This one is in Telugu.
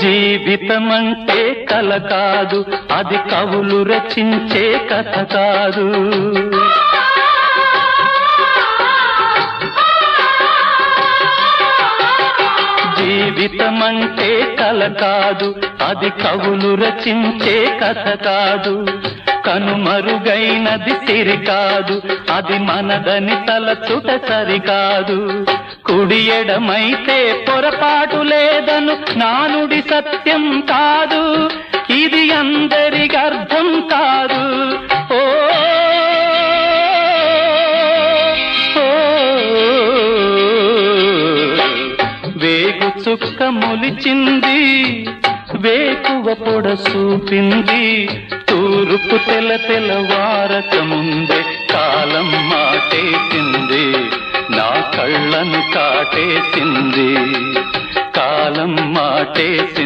జీవితమంటే కల కాదు, అది కవులు రచించే కథ కాదు. జీవితమంటే కల కాదు, అది కవులు రచించే కథ కాదు. కనుమరుగైనది సిరి కాదు, అది మనదని తలచుట సరికాదు. కుడి ఎడమైతే పొరపాటు లేదను నానుడి సత్యం కాదు, ఇది అందరికి అర్థం కాదు. ఓ వేగు చుక్క మొలిచింది, వేకువ పొడ చూపింది, తూర్పు తెల్లవారక ముందే కాలం మాటేసింది, నా కళ్ళను కాటేసింది, కాలం మాటేసింది.